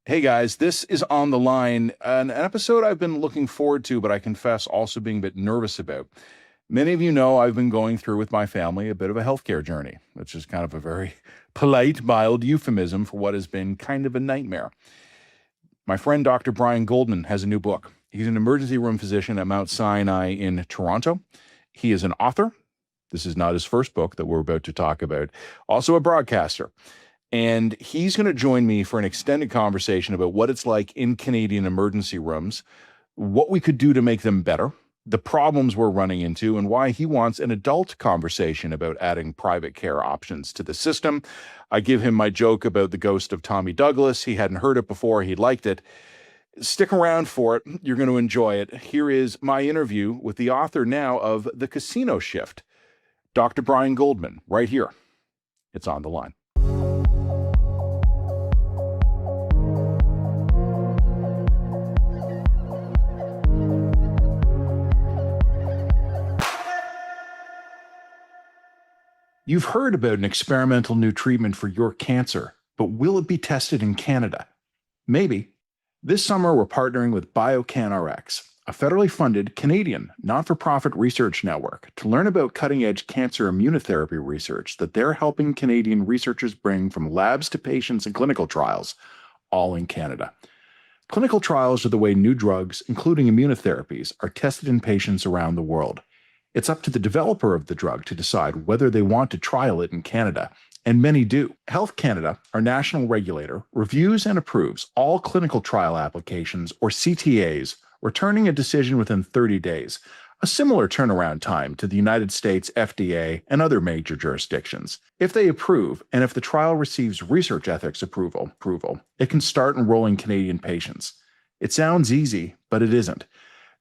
Hey guys, this is On the Line, an episode I've been looking forward to, but I confess also being a bit nervous about. Many of you know I've been going through with my family a bit of a healthcare journey, which is kind of a very polite, mild euphemism for what has been kind of a nightmare. My friend Dr. Brian Goldman has a new book. He's an emergency room physician at Mount Sinai in Toronto. He is an author. This is not his first book that we're about to talk about. Also a broadcaster. And he's going to join me for an extended conversation about what it's like in Canadian emergency rooms, what we could do to make them better, the problems we're running into, and why he wants an adult conversation about adding private care options to the system. I give him my joke about the ghost of Tommy Douglas. He hadn't heard it before. He liked it. Stick around for it. You're going to enjoy it. Here is my interview with the author now of The Casino Shift, Dr. Brian Goldman, right here. It's On the Line. You've heard about an experimental new treatment for your cancer, but will it be tested in Canada? Maybe. This summer, we're partnering with BioCanRx, a federally funded Canadian not-for-profit research network, to learn about cutting-edge cancer immunotherapy research that they're helping Canadian researchers bring from labs to patients and clinical trials, all in Canada. Clinical trials are the way new drugs, including immunotherapies, are tested in patients around the world. It's up to the developer of the drug to decide whether they want to trial it in Canada, and many do. Health Canada, our national regulator, reviews and approves all clinical trial applications, or CTAs, returning a decision within 30 days, a similar turnaround time to the United States FDA and other major jurisdictions. If they approve, and if the trial receives research ethics approval, it can start enrolling Canadian patients. It sounds easy, but it isn't.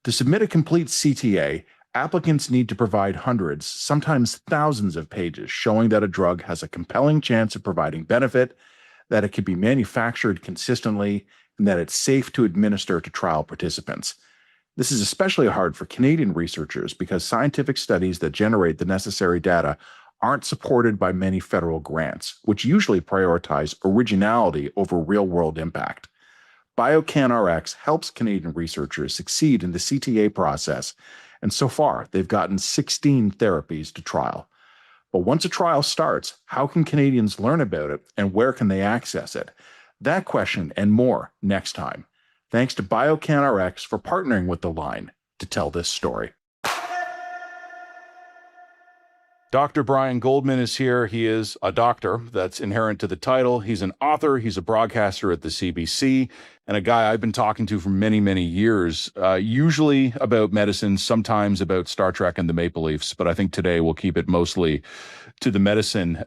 To submit a complete CTA, applicants need to provide hundreds, sometimes thousands of pages showing that a drug has a compelling chance of providing benefit, that it can be manufactured consistently, and that it's safe to administer to trial participants. This is especially hard for Canadian researchers because scientific studies that generate the necessary data aren't supported by many federal grants, which usually prioritize originality over real-world impact. BioCanRx helps Canadian researchers succeed in the CTA process, and so far, they've gotten 16 therapies to trial. But once a trial starts, how can Canadians learn about it and where can they access it? That question and more next time. Thanks to BioCanRx for partnering with The Line to tell this story. Dr. Brian Goldman is here. He is a doctor. That's inherent to the title. He's an author. He's a broadcaster at the CBC, and a guy I've been talking to for many, many years, usually about medicine, sometimes about Star Trek and the Maple Leafs, but I think today we'll keep it mostly to the medicine.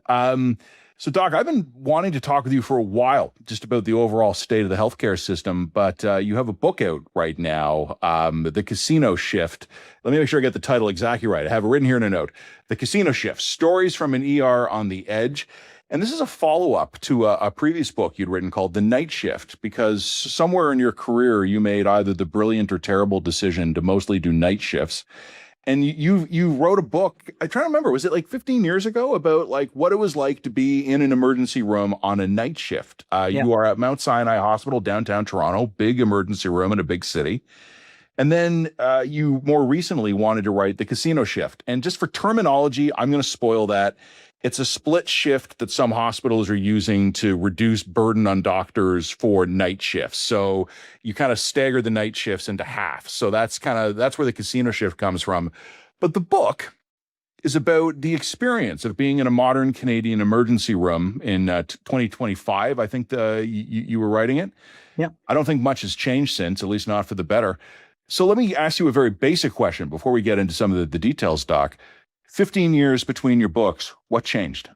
So, Doc, I've been wanting to talk with you for a while just about the overall state of the healthcare system, but you have a book out right now, The Casino Shift. Let me make sure I get the title exactly right. I have it written here in a note. The Casino Shift, Stories from an ER on the Edge. And this is a follow-up to a previous book you'd written called The Night Shift, because somewhere in your career you made either the brilliant or terrible decision to mostly do night shifts. And you wrote a book, I try to remember, was it like 15 years ago, about like what it was like to be in an emergency room on a night shift? You are at Mount Sinai Hospital, downtown Toronto, big emergency room in a big city. And then you more recently wanted to write The Casino Shift. And just for terminology, I'm going to spoil that. It's a split shift that some hospitals are using to reduce burden on doctors for night shifts. So you kind of stagger the night shifts into half. So that's where the casino shift comes from. But the book is about the experience of being in a modern Canadian emergency room in 2025. I think you were writing it. Yeah. I don't think much has changed since, at least not for the better. So let me ask you a very basic question before we get into some of the details, Doc. 15 years between your books, what changed?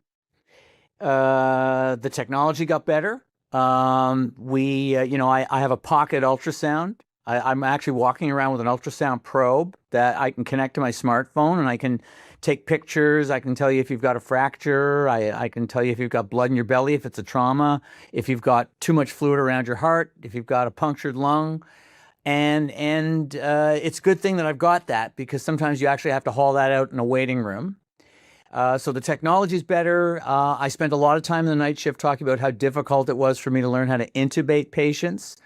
The technology got better. I have a pocket ultrasound. I'm actually walking around with an ultrasound probe that I can connect to my smartphone, and I can take pictures. I can tell you if you've got a fracture. I can tell you if you've got blood in your belly, if it's a trauma, if you've got too much fluid around your heart, if you've got a punctured lung. And it's a good thing that I've got that, because sometimes you actually have to haul that out in a waiting room. So the technology is better. I spent a lot of time in the night shift talking about how difficult it was for me to learn how to intubate patients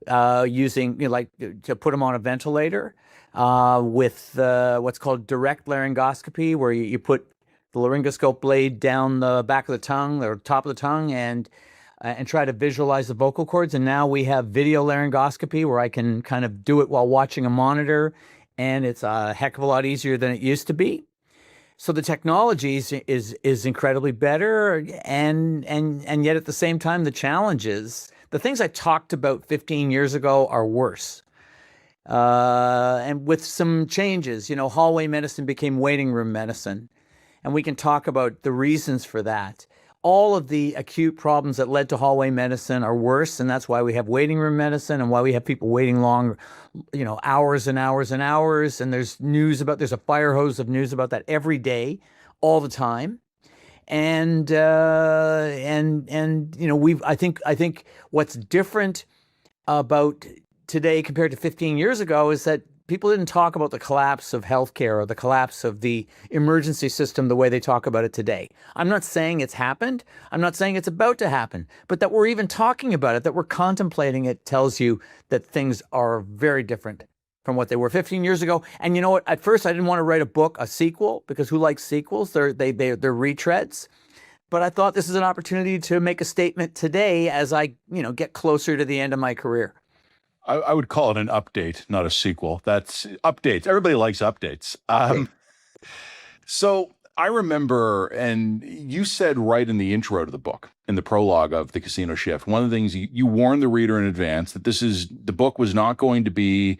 using, like to put them on a ventilator with what's called direct laryngoscopy, where you put the laryngoscope blade down the back of the tongue or top of the tongue and try to visualize the vocal cords. And now we have video laryngoscopy where I can kind of do it while watching a monitor, and it's a heck of a lot easier than it used to be. So the technology is incredibly better, and yet at the same time, the challenges, the things I talked about 15 years ago are worse. And with some changes, hallway medicine became waiting room medicine, and we can talk about the reasons for that. All of the acute problems that led to hallway medicine are worse, and that's why we have waiting room medicine and why we have people waiting long, hours and hours and hours. And there's a fire hose of news about that every day, all the time. And I think what's different about today compared to 15 years ago is that people didn't talk about the collapse of healthcare or the collapse of the emergency system the way they talk about it today. I'm not saying it's happened. I'm not saying it's about to happen, but that we're even talking about it, that we're contemplating it, tells you that things are very different from what they were 15 years ago. And you know what? At first, I didn't want to write a sequel, because who likes sequels? They're retreads. But I thought this is an opportunity to make a statement today as I, get closer to the end of my career. I would call it an update, not a sequel. That's updates. Everybody likes updates. So I remember, and you said right in the intro to the book, in the prologue of The Casino Shift, one of the things you warned the reader in advance that the book was not going to be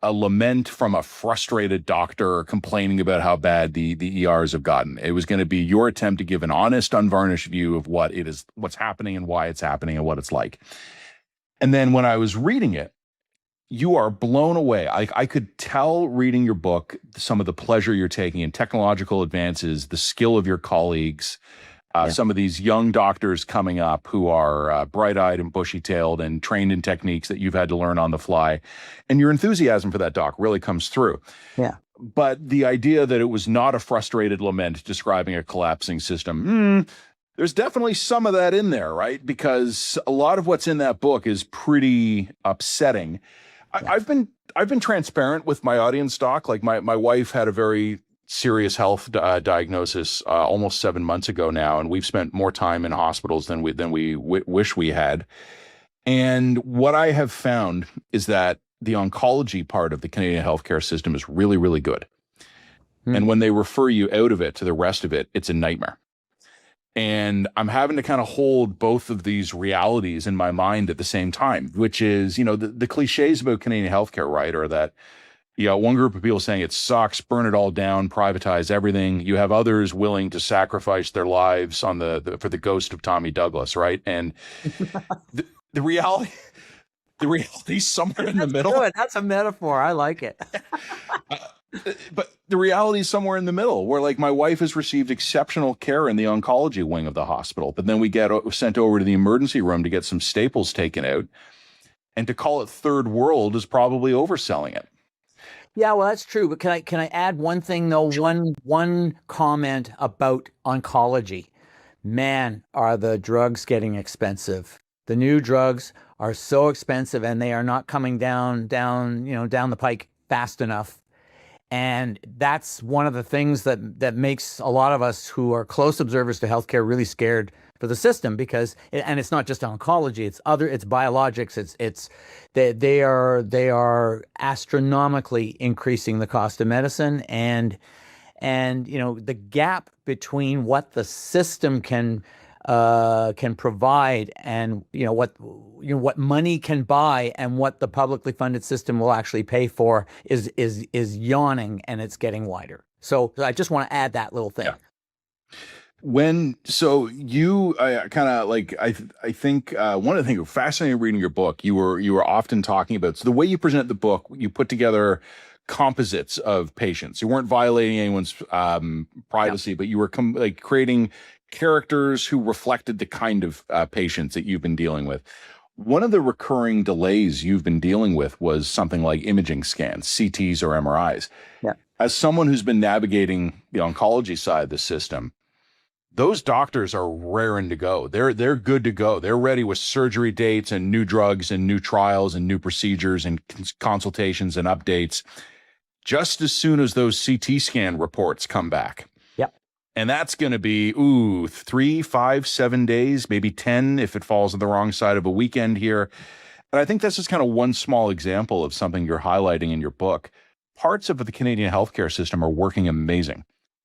a lament from a frustrated doctor complaining about how bad the ERs have gotten. It was going to be your attempt to give an honest, unvarnished view of what's happening and why it's happening and what it's like. And then when I was reading it, you are blown away. I could tell reading your book some of the pleasure you're taking in technological advances, the skill of your colleagues, some of these young doctors coming up who are bright-eyed and bushy-tailed and trained in techniques that you've had to learn on the fly. And your enthusiasm for that doc really comes through. Yeah. But the idea that it was not a frustrated lament describing a collapsing system, there's definitely some of that in there, right? Because a lot of what's in that book is pretty upsetting. Yeah. I've been transparent with my audience, Doc. Like my wife had a very serious health diagnosis almost 7 months ago now, and we've spent more time in hospitals than we wish we had. And what I have found is that the oncology part of the Canadian healthcare system is really, really good. And when they refer you out of it to the rest of it, it's a nightmare. And I'm having to kind of hold both of these realities in my mind at the same time, which is, the cliches about Canadian healthcare, right, are that you got one group of people saying it sucks, burn it all down, privatize everything. You have others willing to sacrifice their lives for the ghost of Tommy Douglas, right? And the reality is somewhere in the middle. Good. That's a metaphor. I like it. But the reality is somewhere in the middle, where like my wife has received exceptional care in the oncology wing of the hospital, but then we get sent over to the emergency room to get some staples taken out. And to call it third world is probably overselling it. Yeah, well, that's true. But can I add one thing though? One comment about oncology. Man, are the drugs getting expensive? The new drugs are so expensive, and they are not coming down the pike fast enough. And that's one of the things that makes a lot of us who are close observers to healthcare really scared for the system, because it's not just oncology, it's biologics, they are astronomically increasing the cost of medicine, and the gap between what the system can provide and what money can buy and what the publicly funded system will actually pay for is yawning, and it's getting wider. So I just want to add that little thing. Yeah. I think one of the things fascinating reading your book, you were often talking about, so the way you present the book, you put together composites of patients. You weren't violating anyone's privacy, but you were creating characters who reflected the kind of patients that you've been dealing with. One of the recurring delays you've been dealing with was something like imaging scans, CTs or MRIs. Yeah. As someone who's been navigating the oncology side of the system, those doctors are raring to go. They're good to go. They're ready with surgery dates and new drugs and new trials and new procedures and consultations and updates just as soon as those CT scan reports come back. Yep. And that's going to be, 3, 5, 7 days, maybe 10 if it falls on the wrong side of a weekend here. And I think this is kind of one small example of something you're highlighting in your book. Parts of the Canadian healthcare system are working amazing.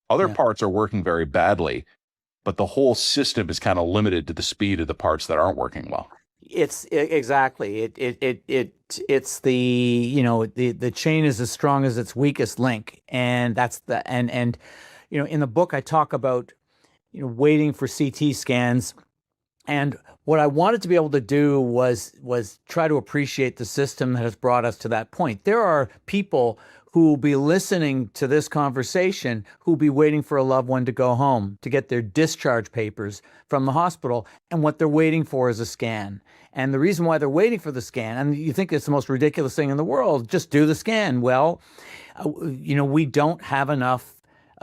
Other parts are working very badly, but the whole system is kind of limited to the speed of the parts that aren't working well. Exactly. It's the chain is as strong as its weakest link, and that's and in the book I talk about waiting for CT scans, and what I wanted to be able to do was try to appreciate the system that has brought us to that point. There are people who will be listening to this conversation who will be waiting for a loved one to go home to get their discharge papers from the hospital, and what they're waiting for is a scan. And the reason why they're waiting for the scan, and you think it's the most ridiculous thing in the world, just do the scan. Well, we don't have enough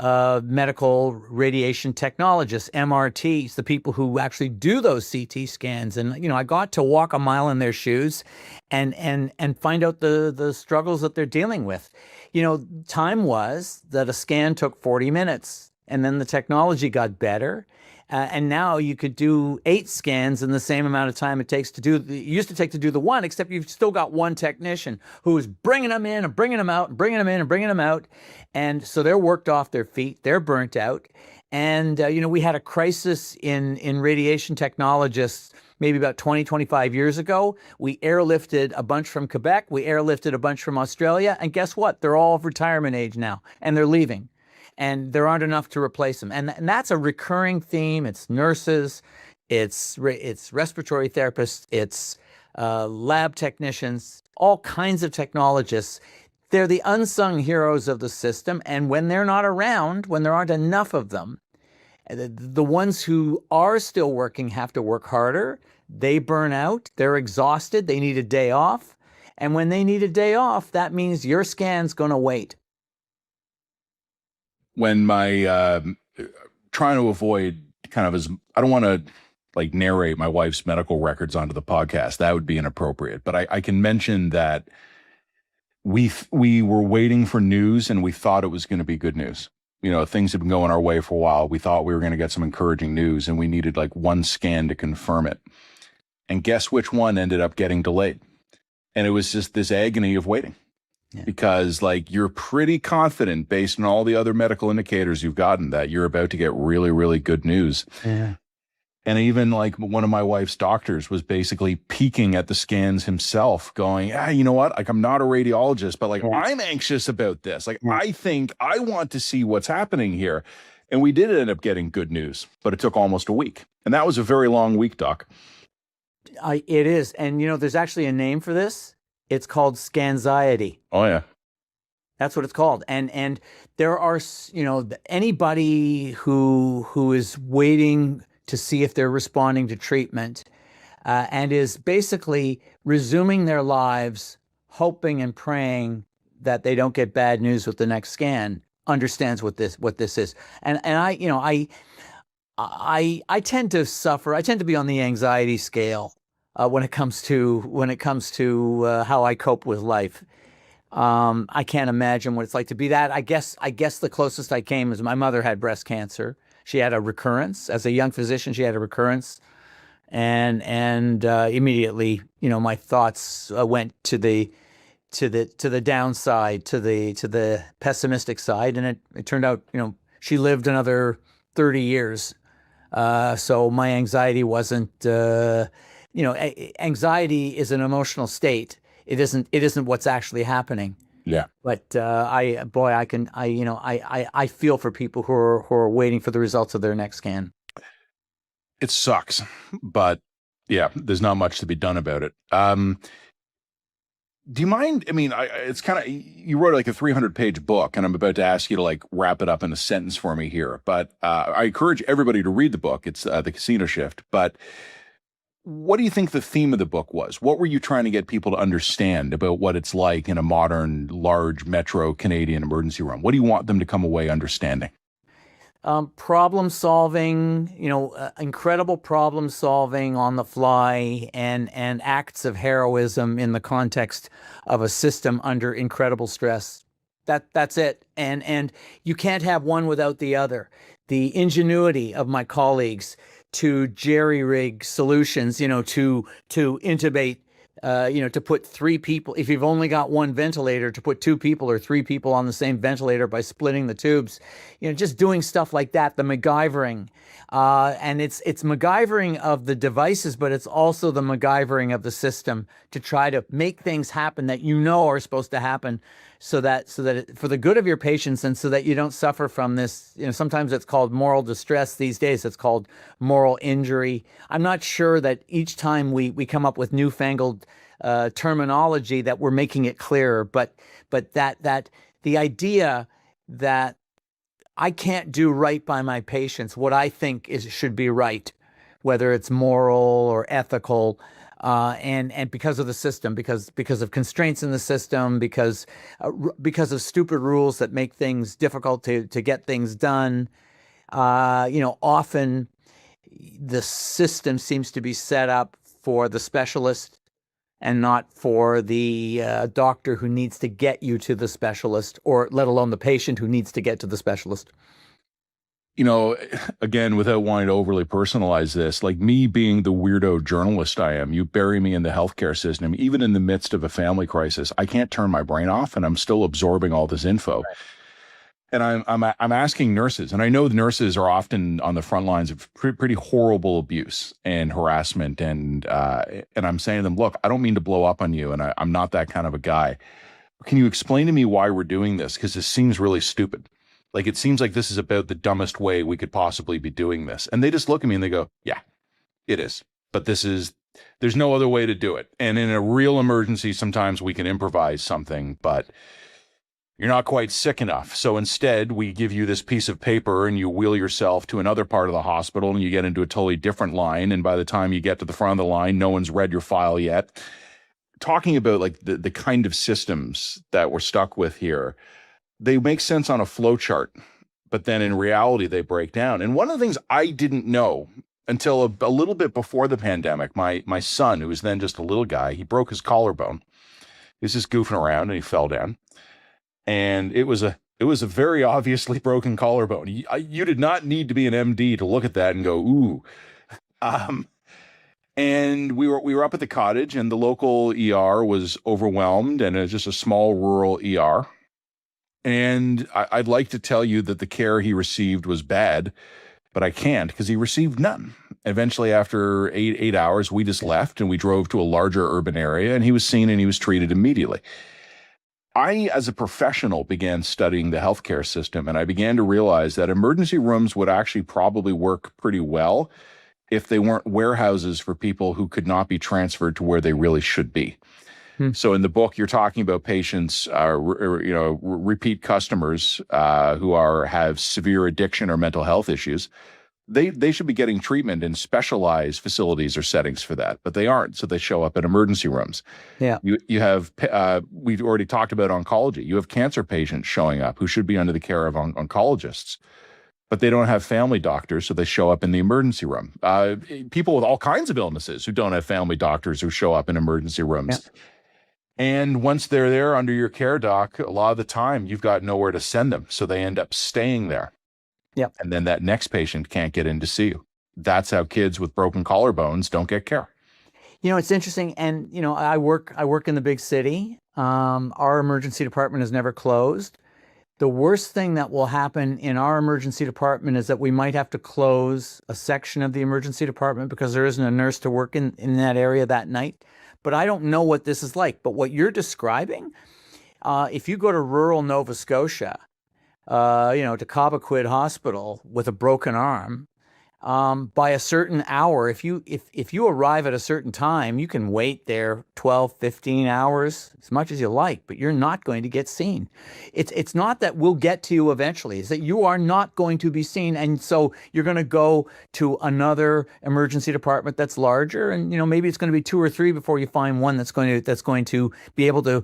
medical radiation technologists, MRTs, the people who actually do those CT scans. And, I got to walk a mile in their shoes and find out the struggles that they're dealing with. Time was that a scan took 40 minutes, and then the technology got better. And now you could do 8 scans in the same amount of time it used to take to do the one, except you've still got one technician who's bringing them in and bringing them out and bringing them in and bringing them out. And so they're worked off their feet. They're burnt out. And, we had a crisis in radiation technologists maybe about 20, 25 years ago. We airlifted a bunch from Quebec. We airlifted a bunch from Australia. And guess what? They're all of retirement age now, and they're leaving. And there aren't enough to replace them. And that's a recurring theme. It's nurses, it's respiratory therapists, it's lab technicians, all kinds of technologists. They're the unsung heroes of the system. And when they're not around, when there aren't enough of them, the ones who are still working have to work harder. They burn out. They're exhausted. They need a day off. And when they need a day off, that means your scan's going to wait. When my trying to avoid kind of I don't want to narrate my wife's medical records onto the podcast. That would be inappropriate. But I can mention that we were waiting for news, and we thought it was going to be good news. Things have been going our way for a while. We thought we were going to get some encouraging news, and we needed one scan to confirm it. And guess which one ended up getting delayed? And it was just this agony of waiting. Yeah. Because you're pretty confident based on all the other medical indicators you've gotten that you're about to get really, really good news. Yeah. And even one of my wife's doctors was basically peeking at the scans himself going, you know what? I'm not a radiologist, but I'm anxious about this. I think I want to see what's happening here. And we did end up getting good news, but it took almost a week. And that was a very long week, Doc. It is. And, there's actually a name for this. It's called scanxiety. Oh, yeah. That's what it's called. And there are, anybody who is waiting to see if they're responding to treatment and is basically resuming their lives, hoping and praying that they don't get bad news with the next scan, understands what this is. And I tend to suffer. I tend to be on the anxiety scale when it comes to how I cope with life. I can't imagine what it's like to be that. I guess the closest I came is my mother had breast cancer. She had a recurrence. As a young physician, she had a recurrence, and immediately, my thoughts went to the downside, to the pessimistic side, and it turned out, she lived another 30 years. So my anxiety wasn't, anxiety is an emotional state. It isn't what's actually happening. Yeah. But I feel for people who are waiting for the results of their next scan. It sucks, but yeah, there's not much to be done about it. Do you mind? I mean, it's kind of, you wrote a 300-page book, and I'm about to ask you to wrap it up in a sentence for me here. But I encourage everybody to read the book. It's The Casino Shift. But what do you think the theme of the book was? What were you trying to get people to understand about what it's like in a modern, large metro Canadian emergency room? What do you want them to come away understanding? Problem solving, incredible problem solving on the fly, and acts of heroism in the context of a system under incredible stress. That's it. And you can't have one without the other. The ingenuity of my colleagues to jerry-rig solutions, to intubate, to put three people, if you've only got one ventilator, to put two people or three people on the same ventilator by splitting the tubes, just doing stuff like that, the MacGyvering. And it's MacGyvering of the devices, but it's also the MacGyvering of the system to try to make things happen that are supposed to happen, so that for the good of your patients, and so that you don't suffer from this. Sometimes it's called moral distress. These days it's called moral injury. I'm not sure that each time we come up with newfangled terminology that we're making it clearer, but that the idea that I can't do right by my patients what I think should be right, whether it's moral or ethical, and because of the system, because of constraints in the system, because of stupid rules that make things difficult to get things done. Often the system seems to be set up for the specialist and not for the doctor who needs to get you to the specialist, or let alone the patient who needs to get to the specialist. Again, without wanting to overly personalize this, like me being the weirdo journalist I am, you bury me in the healthcare system, even in the midst of a family crisis, I can't turn my brain off, and I'm still absorbing all this info. Right. And I'm asking nurses, and I know the nurses are often on the front lines of pretty horrible abuse and harassment, and I'm saying to them, look, I don't mean to blow up on you, and I'm not that kind of a guy. Can you explain to me why we're doing this? Because this seems really stupid. Like, it seems like this is about the dumbest way we could possibly be doing this. And they just look at me and they go, yeah, it is. But there's no other way to do it. And in a real emergency, sometimes we can improvise something, but you're not quite sick enough. So instead, we give you this piece of paper and you wheel yourself to another part of the hospital and you get into a totally different line. And by the time you get to the front of the line, no one's read your file yet. Talking about like the kind of systems that we're stuck with here, they make sense on a flow chart, but then in reality, they break down. And one of the things I didn't know until a little bit before the pandemic, my son, who was then just a little guy, he broke his collarbone. He was just goofing around and he fell down. And it was a very obviously broken collarbone. You did not need to be an MD to look at that and go, ooh. And we were up at the cottage, and the local ER was overwhelmed, and it was just a small rural ER. And I'd like to tell you that the care he received was bad, but I can't, because he received none. Eventually, after eight hours, we just left and we drove to a larger urban area, and he was seen and he was treated immediately. I, as a professional, began studying the healthcare system, and I began to realize that emergency rooms would actually probably work pretty well if they weren't warehouses for people who could not be transferred to where they really should be. So in the book, you're talking about patients, repeat customers who have severe addiction or mental health issues. They should be getting treatment in specialized facilities or settings for that, but they aren't. So they show up at emergency rooms. Yeah. You have, we've already talked about oncology. You have cancer patients showing up who should be under the care of oncologists, but they don't have family doctors, so they show up in the emergency room. People with all kinds of illnesses who don't have family doctors who show up in emergency rooms. Yeah. And once they're there under your care, doc, a lot of the time you've got nowhere to send them. So they end up staying there. Yep. And then that next patient can't get in to see you. That's how kids with broken collarbones don't get care. It's interesting. And, I work in the big city. Our emergency department is never closed. The worst thing that will happen in our emergency department is that we might have to close a section of the emergency department because there isn't a nurse to work in that area that night. But I don't know what this is like. But what you're describing, if you go to rural Nova Scotia, to Cobequid Hospital with a broken arm, by a certain hour. If you arrive at a certain time, you can wait there 12, 15 hours, as much as you like, but you're not going to get seen. It's not that we'll get to you eventually. It's that you are not going to be seen, and so you're going to go to another emergency department that's larger, and maybe it's going to be 2 or 3 before you find one that's going to be able to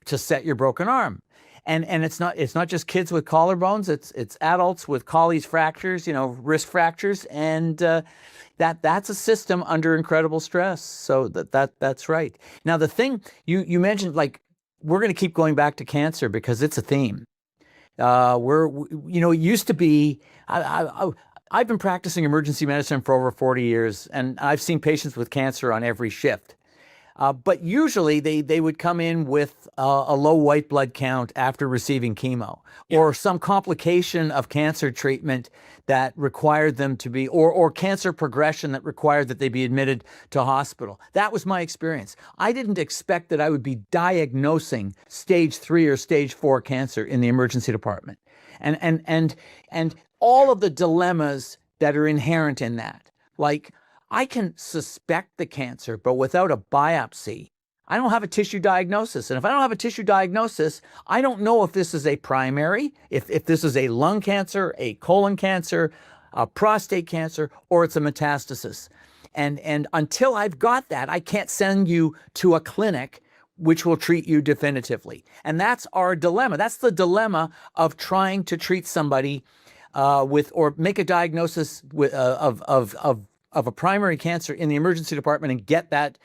set your broken arm. And it's not just kids with collarbones. It's adults with Colles fractures, wrist fractures, and that's a system under incredible stress. So that's right. Now the thing you mentioned, like, we're going to keep going back to cancer because it's a theme. It used to be. I've been practicing emergency medicine for over 40 years, and I've seen patients with cancer on every shift. But usually they would come in with a low white blood count after receiving chemo, or some complication of cancer treatment that required them to be, or cancer progression that required that they be admitted to hospital. That was my experience. I didn't expect that I would be diagnosing stage 3 or stage 4 cancer in the emergency department. And all of the dilemmas that are inherent in that, like, I can suspect the cancer, but without a biopsy, I don't have a tissue diagnosis. And if I don't have a tissue diagnosis, I don't know if this is a primary, if this is a lung cancer, a colon cancer, a prostate cancer, or it's a metastasis. And until I've got that, I can't send you to a clinic which will treat you definitively. And that's our dilemma. That's the dilemma of trying to treat somebody or make a diagnosis of a primary cancer in the emergency department and get that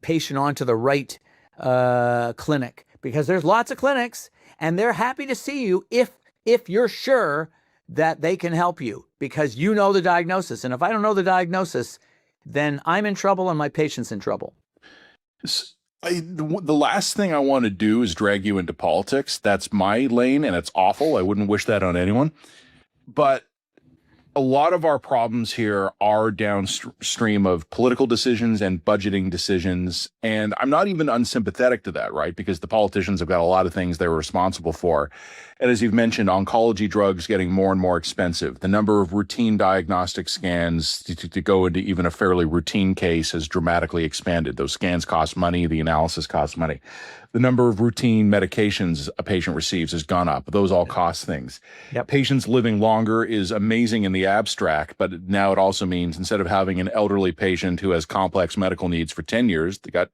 patient onto the right clinic, because there's lots of clinics and they're happy to see you if you're sure that they can help you because you know the diagnosis. And if I don't know the diagnosis, then I'm in trouble and my patient's in trouble. The last thing I want to do is drag you into politics. That's my lane, and it's awful. I wouldn't wish that on anyone. But a lot of our problems here are downstream of political decisions and budgeting decisions. And I'm not even unsympathetic to that, right? Because the politicians have got a lot of things they're responsible for. And as you've mentioned, oncology drugs getting more and more expensive. The number of routine diagnostic scans to go into even a fairly routine case has dramatically expanded. Those scans cost money. The analysis costs money. The number of routine medications a patient receives has gone up. Those all cost things. Yep. Patients living longer is amazing in the abstract, but now it also means instead of having an elderly patient who has complex medical needs for 10 years, they got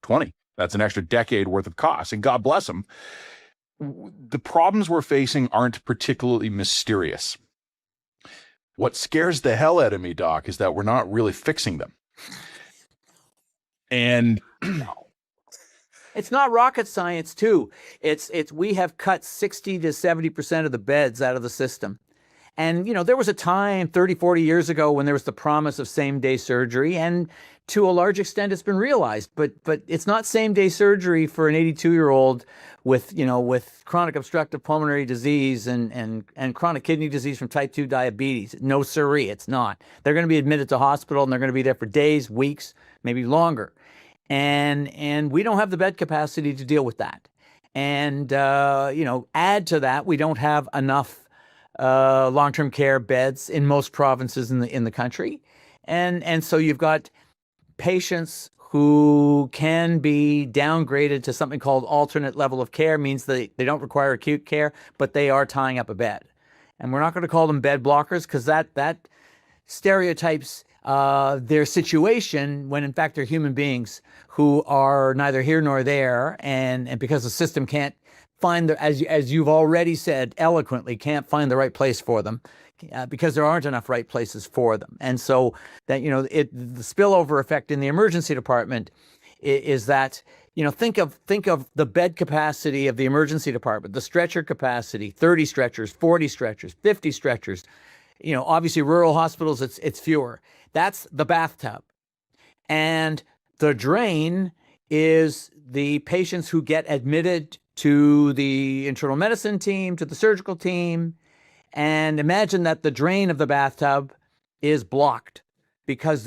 20. That's an extra decade worth of costs, and God bless them. The problems we're facing aren't particularly mysterious. What scares the hell out of me, Doc, is that we're not really fixing them. And it's not rocket science, too. We have cut 60 to 70% of the beds out of the system. And, there was a time 30, 40 years ago when there was the promise of same-day surgery, and to a large extent it's been realized. But it's not same-day surgery for an 82-year-old with chronic obstructive pulmonary disease and chronic kidney disease from type 2 diabetes. No siree, it's not. They're going to be admitted to hospital, and they're going to be there for days, weeks, maybe longer. And we don't have the bed capacity to deal with that. And, add to that, we don't have enough long-term care beds in most provinces in the country. And so you've got patients who can be downgraded to something called alternate level of care, means that they don't require acute care, but they are tying up a bed. And we're not going to call them bed blockers because that stereotypes their situation when in fact they're human beings who are neither here nor there, and because the system can't find as you've already said eloquently, can't find the right place for them because there aren't enough right places for them. And so that the spillover effect in the emergency department is that think of the bed capacity of the emergency department, the stretcher capacity, 30 stretchers, 40 stretchers, 50 stretchers. Obviously rural hospitals, it's fewer. That's the bathtub. And the drain is the patients who get admitted to the internal medicine team, to the surgical team. And imagine that the drain of the bathtub is blocked because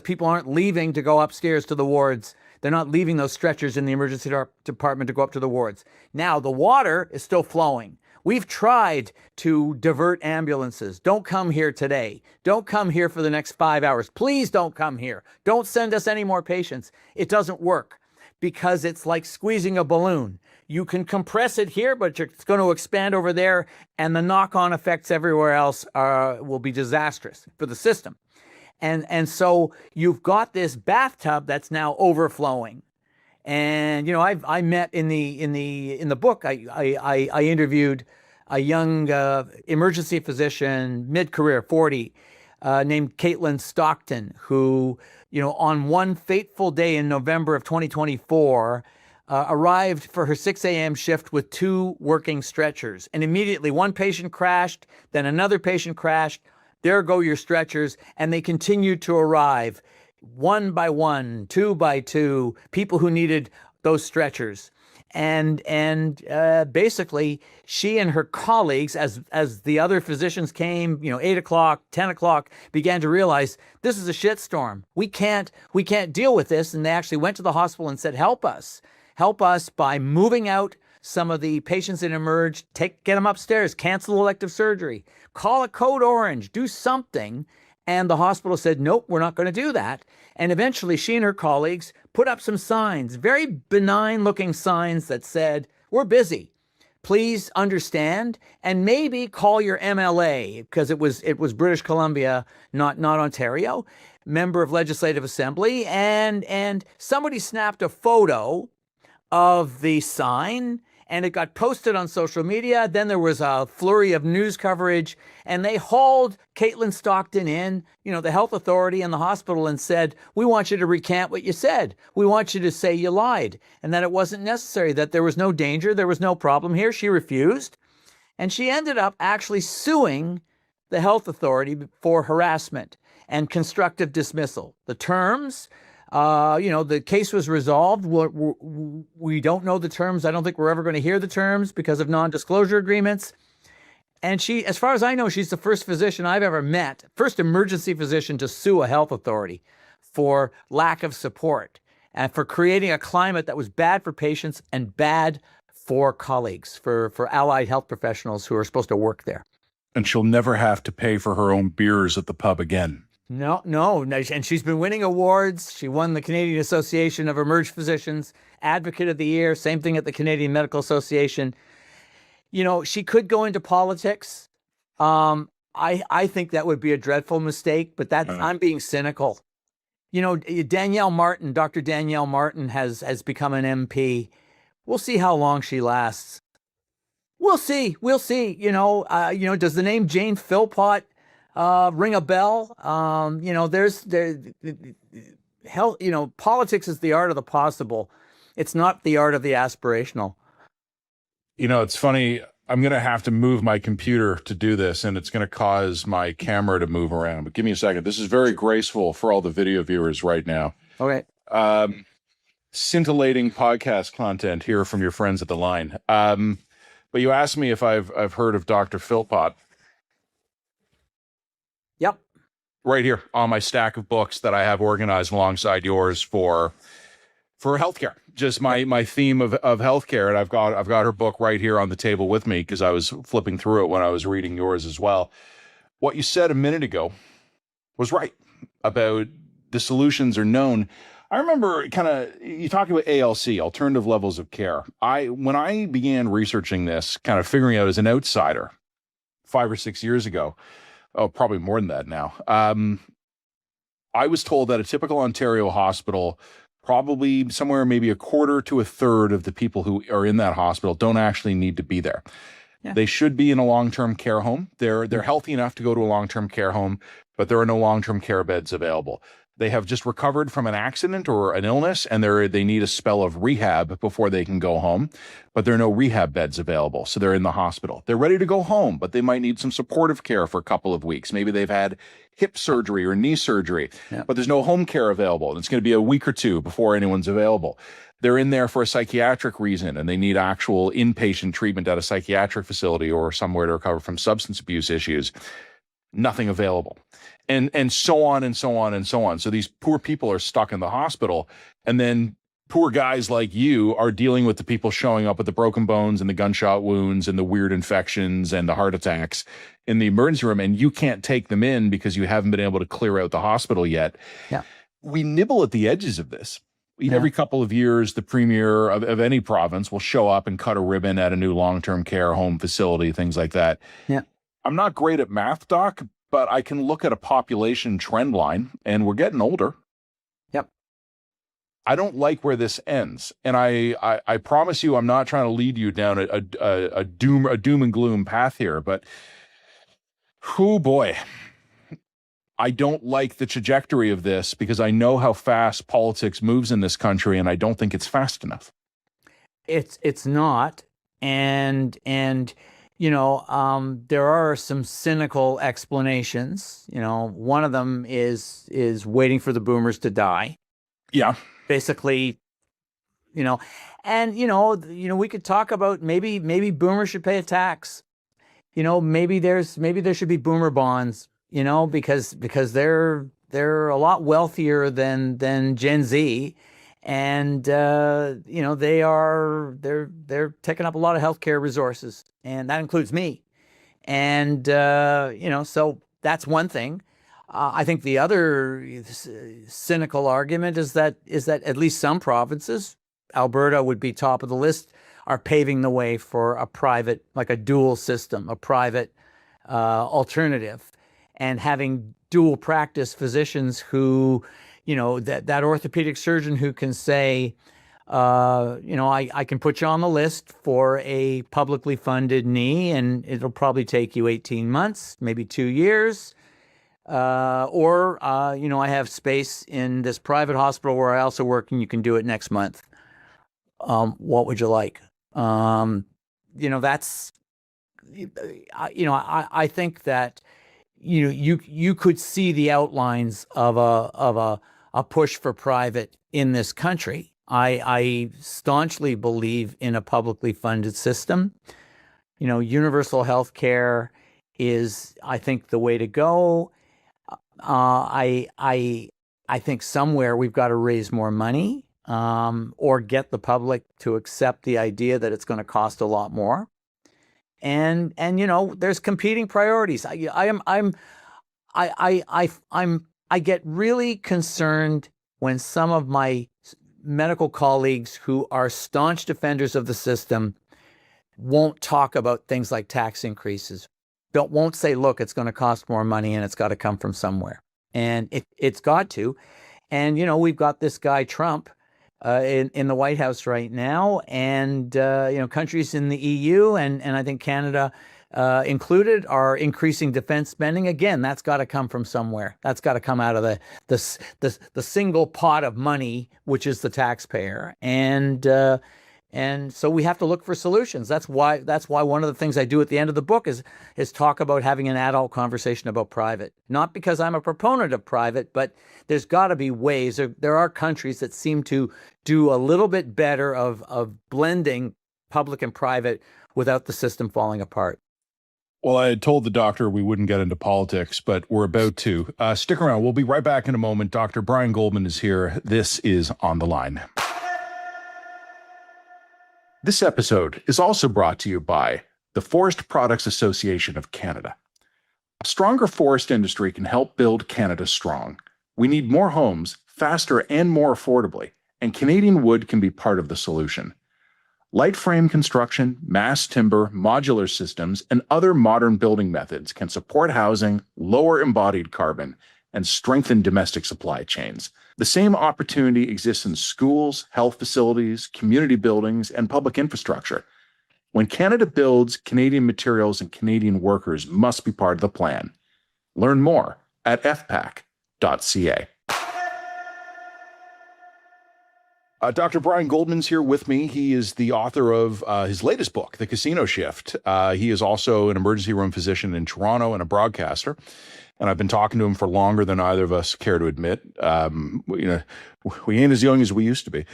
people aren't leaving to go upstairs to the wards. They're not leaving those stretchers in the emergency department to go up to the wards. Now the water is still flowing. We've tried to divert ambulances. Don't come here today. Don't come here for the next 5 hours. Please don't come here. Don't send us any more patients. It doesn't work because it's like squeezing a balloon. You can compress it here, but it's going to expand over there, and the knock-on effects everywhere else will be disastrous for the system. And so you've got this bathtub that's now overflowing. And I met in the book. I interviewed a young emergency physician, mid-career, 40, named Caitlin Stockton, who on one fateful day in November of 2024 arrived for her 6 a.m. shift with 2 working stretchers, and immediately one patient crashed, then another patient crashed. There go your stretchers, and they continued to arrive. 1 by 1, 2 by 2, people who needed those stretchers. And basically, she and her colleagues, as the other physicians came, 8 o'clock, 10 o'clock, began to realize this is a shitstorm. We can't deal with this. And they actually went to the hospital and said, help us by moving out some of the patients that emerged, get them upstairs, cancel elective surgery, call a code orange, do something. And the hospital said, nope, we're not going to do that. And eventually she and her colleagues put up some signs, very benign looking signs that said, we're busy. Please understand, and maybe call your MLA, because it was British Columbia, not Ontario, member of Legislative Assembly. And somebody snapped a photo of the sign, and it got posted on social media. Then there was a flurry of news coverage, and they hauled Caitlin Stockton in, the health authority and the hospital, and said, we want you to recant what you said. We want you to say you lied and that it wasn't necessary, that there was no danger, there was no problem here. She refused, and she ended up actually suing the health authority for harassment and constructive dismissal. The terms, the case was resolved. We don't know the terms. I don't think we're ever going to hear the terms because of non-disclosure agreements. And she, as far as I know, she's the first physician I've ever met, first emergency physician to sue a health authority for lack of support and for creating a climate that was bad for patients and bad for colleagues, for allied health professionals who are supposed to work there. And she'll never have to pay for her own beers at the pub again. No. And she's been winning awards. She won the Canadian Association of Emergency Physicians Advocate of the Year, same thing at the Canadian Medical Association. She could go into politics. I think that would be a dreadful mistake, but I'm being cynical. Dr. Danielle Martin has become an MP. We'll see how long she lasts. We'll see. Does the name Jane Philpott ring a bell? Politics is the art of the possible. It's not the art of the aspirational. It's funny. I'm going to have to move my computer to do this, and it's going to cause my camera to move around. But give me a second. This is very graceful for all the video viewers right now. Okay. Scintillating podcast content here from your friends at the line. But you asked me if I've heard of Dr. Philpott. Yep. Right here on my stack of books that I have organized alongside yours for healthcare. Just my theme of healthcare, and I've got her book right here on the table with me because I was flipping through it when I was reading yours as well. What you said a minute ago was right about the solutions are known. I remember you talking about ALC, alternative levels of care. When I began researching this, kind of figuring out as an outsider 5 or 6 years ago, probably more than that now, I was told that a typical Ontario hospital, probably somewhere maybe a quarter to a third of the people who are in that hospital don't actually need to be there. Yeah. They should be in a long-term care home. They're healthy enough to go to a long-term care home, but there are no long-term care beds available. They have just recovered from an accident or an illness, and they need a spell of rehab before they can go home, but there are no rehab beds available, so they're in the hospital. They're ready to go home, but they might need some supportive care for a couple of weeks. Maybe they've had hip surgery or knee surgery, but there's no home care available, and it's going to be a week or two before anyone's available. They're in there for a psychiatric reason, and they need actual inpatient treatment at a psychiatric facility or somewhere to recover from substance abuse issues. Nothing available. And so on and so on and so on. So these poor people are stuck in the hospital, and then poor guys like you are dealing with the people showing up with the broken bones and the gunshot wounds and the weird infections and the heart attacks in the emergency room, and you can't take them in because you haven't been able to clear out the hospital yet. Yeah. We nibble at the edges of this. Yeah. Every couple of years, the premier of any province will show up and cut a ribbon at a new long-term care home facility, things like that. Yeah. I'm not great at math, Doc, but I can look at a population trend line, and we're getting older. Yep. I don't like where this ends, and I promise you, I'm not trying to lead you down a doom and gloom path here, but oh boy, I don't like the trajectory of this because I know how fast politics moves in this country, and I don't think it's fast enough. It's not, and there are some cynical explanations. One of them is waiting for the boomers to die. Yeah. Basically, and we could talk about maybe boomers should pay a tax. Maybe there should be boomer bonds. Because they're a lot wealthier than Gen Z, and they're taking up a lot of healthcare resources, and that includes me. And so that's one thing. I think the other cynical argument is that at least some provinces, Alberta would be top of the list, are paving the way for a private, like a dual system, a private alternative, and having dual practice physicians who, that orthopedic surgeon who can say, I can put you on the list for a publicly funded knee, and it'll probably take you 18 months, maybe 2 years. Or I have space in this private hospital where I also work, and you can do it next month. What would you like? That's, I think that, you could see the outlines of a push for private in this country. I staunchly believe in a publicly funded system. Universal health care is, I think, the way to go. I think somewhere we've got to raise more money, or get the public to accept the idea that it's going to cost a lot more. And there's competing priorities. I get really concerned when some of my medical colleagues who are staunch defenders of the system won't talk about things like tax increases. Won't say, look, it's going to cost more money and it's got to come from somewhere. And it's got to. And we've got this guy Trump in the White House right now, and countries in the EU and I think Canada included are increasing defense spending. Again, that's got to come from somewhere. That's got to come out of the single pot of money, which is the taxpayer. And so we have to look for solutions. That's why one of the things I do at the end of the book is talk about having an adult conversation about private. Not because I'm a proponent of private, but there's got to be ways. There are countries that seem to do a little bit better of blending public and private without the system falling apart. Well, I had told the doctor we wouldn't get into politics, but we're about to. Stick around. We'll be right back in a moment. Dr. Brian Goldman is here. This is On the Line. This episode is also brought to you by the Forest Products Association of Canada. A stronger forest industry can help build Canada strong. We need more homes, faster and more affordably, and Canadian wood can be part of the solution. Light frame construction, mass timber, modular systems, and other modern building methods can support housing, lower embodied carbon, and strengthen domestic supply chains. The same opportunity exists in schools, health facilities, community buildings, and public infrastructure. When Canada builds, Canadian materials and Canadian workers must be part of the plan. Learn more at fpac.ca. Dr. Brian Goldman's here with me. He is the author of his latest book, The Casino Shift. He is also an emergency room physician in Toronto and a broadcaster. And I've been talking to him for longer than either of us care to admit. We ain't as young as we used to be.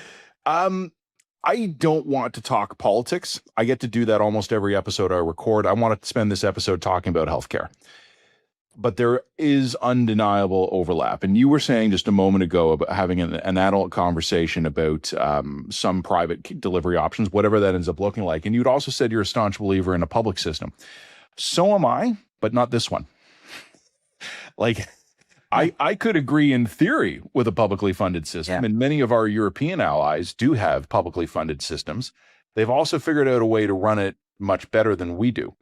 I don't want to talk politics. I get to do that almost every episode I record. I want to spend this episode talking about healthcare. but there is undeniable overlap. And you were saying just a moment ago about having an adult conversation about some private delivery options, whatever that ends up looking like. And you'd also said you're a staunch believer in a public system. So am I, but not this one. Like, I could agree in theory with a publicly funded system, and many of our European allies do have publicly funded systems. They've also figured out a way to run it much better than we do.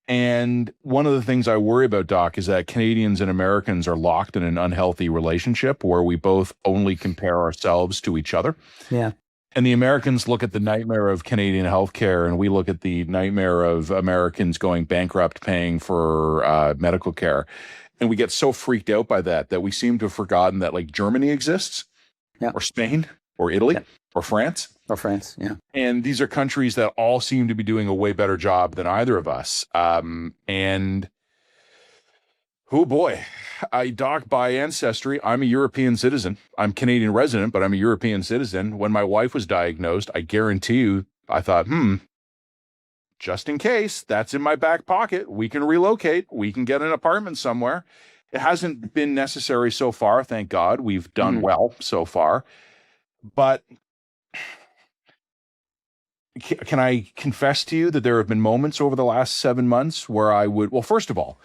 And one of the things I worry about, Doc, is that Canadians and Americans are locked in an unhealthy relationship where we both only compare ourselves to each other. Yeah. And the Americans look at the nightmare of Canadian healthcare, and we look at the nightmare of Americans going bankrupt paying for medical care. And we get so freaked out by that we seem to have forgotten that, like, Germany exists, or Spain, or Italy, or France. Or France, yeah. And these are countries that all seem to be doing a way better job than either of us. And oh boy, Doc, by ancestry, I'm a European citizen. I'm Canadian resident, but I'm a European citizen. When my wife was diagnosed, I guarantee you, I thought, just in case, that's in my back pocket. We can relocate. We can get an apartment somewhere. It hasn't been necessary so far. Thank God. We've done well so far. But can I confess to you that there have been moments over the last 7 months where first of all,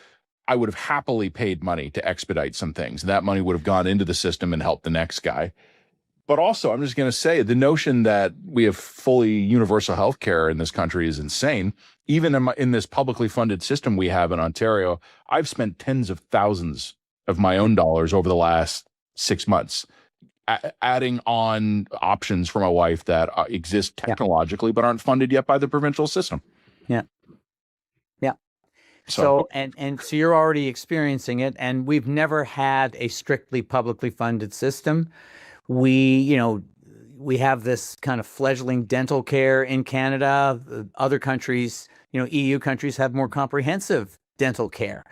I would have happily paid money to expedite some things. That money would have gone into the system and helped the next guy. But also, I'm just going to say, the notion that we have fully universal health care in this country is insane. Even in this publicly funded system we have in Ontario, I've spent tens of thousands of my own dollars over the last 6 months, adding on options for my wife that exist technologically but aren't funded yet by the provincial system. Yeah. So you're already experiencing it, and we've never had a strictly publicly funded system. We have this kind of fledgling dental care in Canada. Other countries, EU countries, have more comprehensive dental care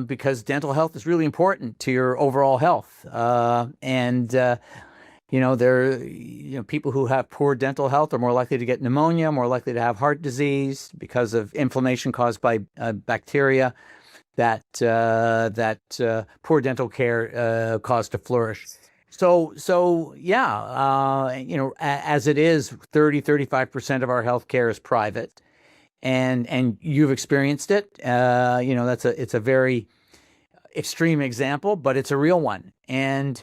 because dental health is really important to your overall health. People who have poor dental health are more likely to get pneumonia, more likely to have heart disease because of inflammation caused by bacteria that poor dental care cause to flourish. So as it is, 35% of our healthcare is private, and you've experienced it. It's a very extreme example, but it's a real one. And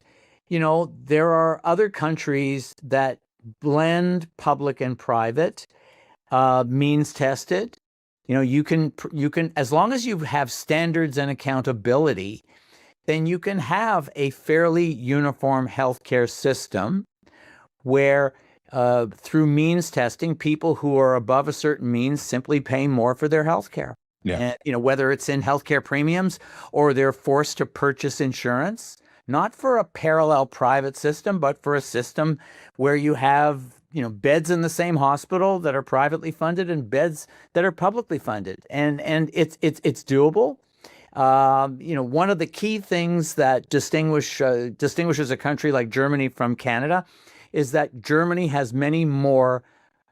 there are other countries that blend public and private, means tested. You can, as long as you have standards and accountability, then you can have a fairly uniform healthcare system where through means testing, people who are above a certain means simply pay more for their healthcare. Yeah. And, whether it's in healthcare premiums or they're forced to purchase insurance, not for a parallel private system, but for a system where you have, beds in the same hospital that are privately funded and beds that are publicly funded. And it's doable. One of the key things that distinguishes a country like Germany from Canada is that Germany has many more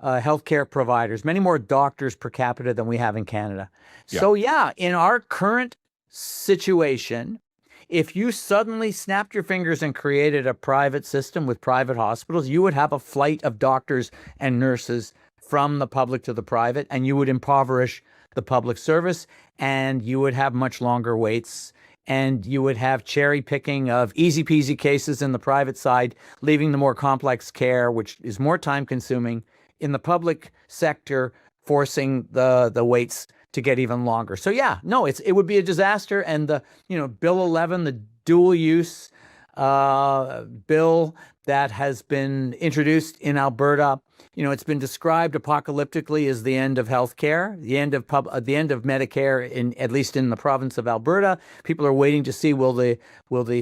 healthcare providers, many more doctors per capita than we have in Canada. Yeah. So in our current situation, if you suddenly snapped your fingers and created a private system with private hospitals, you would have a flight of doctors and nurses from the public to the private, and you would impoverish the public service, and you would have much longer waits, and you would have cherry picking of easy peasy cases in the private side, leaving the more complex care, which is more time consuming, in the public sector, forcing the waits to get even longer. So it would be a disaster. And the Bill 11, the dual use bill that has been introduced in Alberta, it's been described apocalyptically as the end of healthcare, the end of Medicare, at least in the province of Alberta. People are waiting to see will the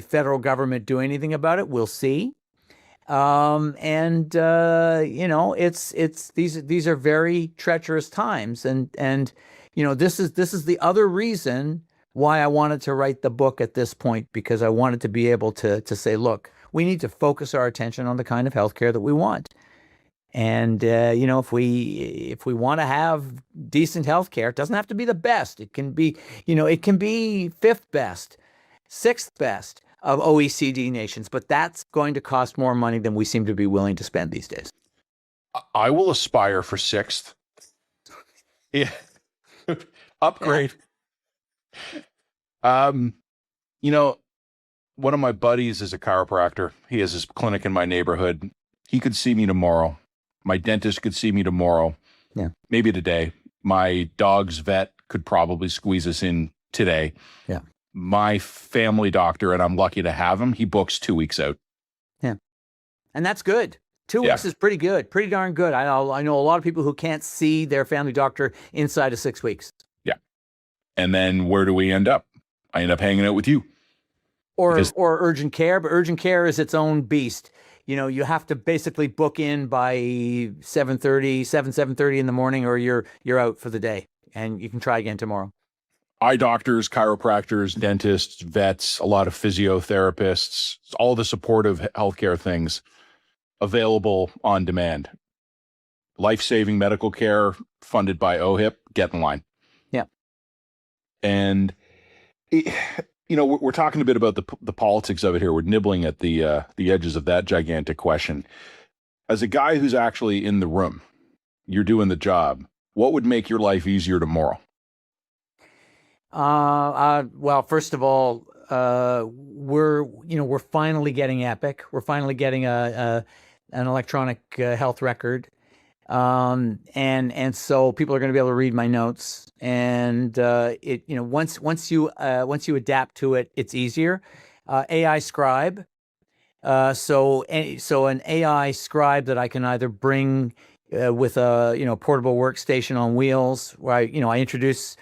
federal government do anything about it. We'll see. These are very treacherous times, and this is the other reason why I wanted to write the book at this point, because I wanted to be able to say, look, we need to focus our attention on the kind of healthcare that we want. And if we want to have decent health care, it doesn't have to be the best. It can be, it can be fifth best, sixth best of OECD nations, but that's going to cost more money than we seem to be willing to spend these days. I will aspire for sixth. Yeah. Upgrade. One of my buddies is a chiropractor. He has his clinic in my neighborhood. He could see me tomorrow. My dentist could see me tomorrow. Yeah. Maybe today. My dog's vet could probably squeeze us in today. Yeah. My family doctor, and I'm lucky to have him, he books 2 weeks out. Yeah. And that's good. 2 weeks is pretty good, pretty darn good. I know a lot of people who can't see their family doctor inside of 6 weeks. Yeah. And then where do we end up? I end up hanging out with you. Or urgent care, but urgent care is its own beast. You have to basically book in by 7:30 in the morning, or you're out for the day, and you can try again tomorrow. Eye doctors, chiropractors, dentists, vets, a lot of physiotherapists, all the supportive healthcare things available on demand. Life-saving medical care funded by OHIP, get in line. Yeah. And we're talking a bit about the politics of it here. We're nibbling at the edges of that gigantic question. As a guy who's actually in the room, you're doing the job. What would make your life easier tomorrow? Well, first of all, we're finally getting Epic. We're finally getting an electronic health record. And so people are going to be able to read my notes, and once you adapt to it, it's easier. AI scribe, so an AI scribe that I can either bring with a portable workstation on wheels, where I introduce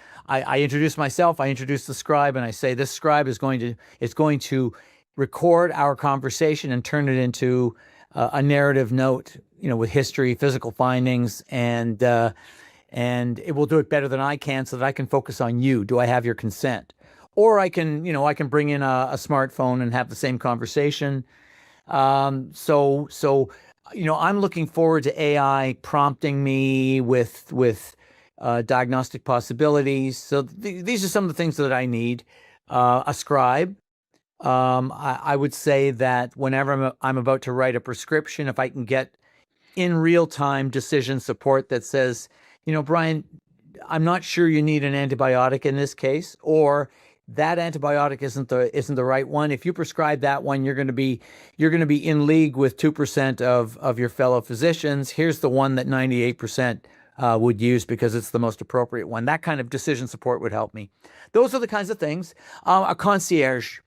myself, I introduce the scribe, and I say this scribe is going to record our conversation and turn it into a narrative note, with history, physical findings, and it will do it better than I can, so that I can focus on you. Do I have your consent? Or I can bring in a smartphone and have the same conversation. So I'm looking forward to AI prompting me with diagnostic possibilities. So these are some of the things that I need. A scribe. I would say that whenever I'm about to write a prescription, if I can get in real-time decision support that says, Brian, I'm not sure you need an antibiotic in this case, or that antibiotic isn't the right one. If you prescribe that one, you're going to be in league with 2% of your fellow physicians. Here's the one that 98% would use because it's the most appropriate one. That kind of decision support would help me. Those are the kinds of things. A concierge.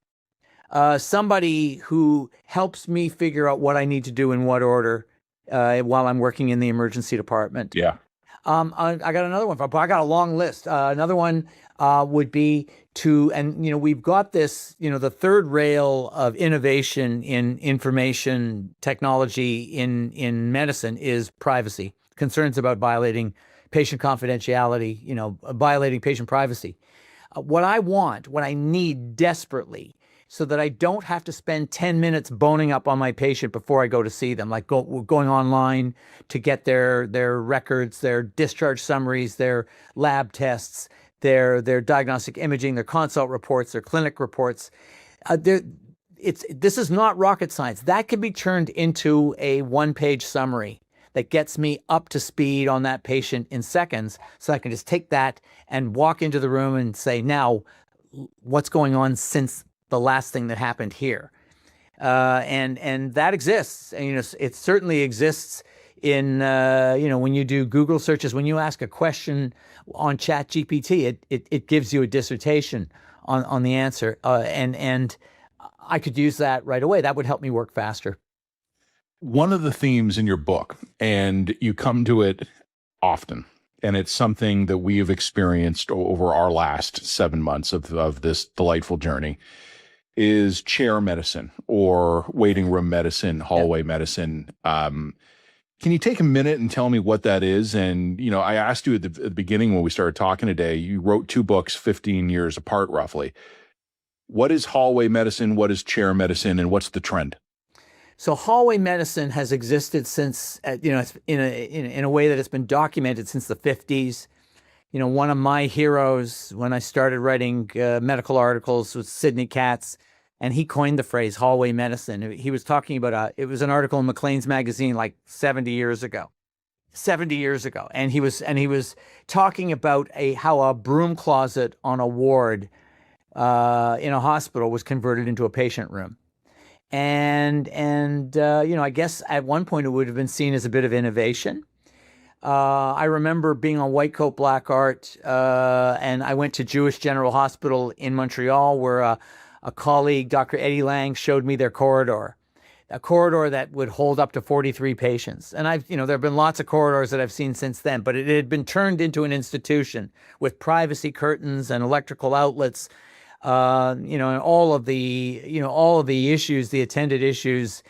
Somebody who helps me figure out what I need to do in what order while I'm working in the emergency department. Yeah. I got another one. I got a long list. Another one would be we've got this, the third rail of innovation in information technology in medicine is privacy. Concerns about violating patient confidentiality, violating patient privacy. What I need desperately, so that I don't have to spend 10 minutes boning up on my patient before I go to see them, like going online to get their records, their discharge summaries, their lab tests, their diagnostic imaging, their consult reports, their clinic reports. This is not rocket science. That can be turned into a one-page summary that gets me up to speed on that patient in seconds, so I can just take that and walk into the room and say, now, what's going on since the last thing that happened here? And that exists. And, it certainly exists in, when you do Google searches, when you ask a question on ChatGPT, it gives you a dissertation on the answer. And I could use that right away. That would help me work faster. One of the themes in your book, and you come to it often, and it's something that we have experienced over our last 7 months of this delightful journey, is chair medicine or waiting room medicine, hallway medicine. Can you take a minute and tell me what that is? And, I asked you at the beginning when we started talking today, you wrote 2 books 15 years apart, roughly. What is hallway medicine? What is chair medicine? And what's the trend? So hallway medicine has existed since, it's in a way that it's been documented since the 50s. One of my heroes when I started writing medical articles was Sidney Katz, and he coined the phrase hallway medicine. He was talking about it was an article in Maclean's magazine like 70 years ago. 70 years ago. And he was talking about how a broom closet on a ward in a hospital was converted into a patient room. And I guess at one point it would have been seen as a bit of innovation. I remember being on White Coat Black Art, and I went to Jewish General Hospital in Montreal, where a colleague, Dr. Eddie Lang, showed me their corridor, a corridor that would hold up to 43 patients. And there have been lots of corridors that I've seen since then, but it had been turned into an institution with privacy curtains and electrical outlets, and all of the issues, the attended issues,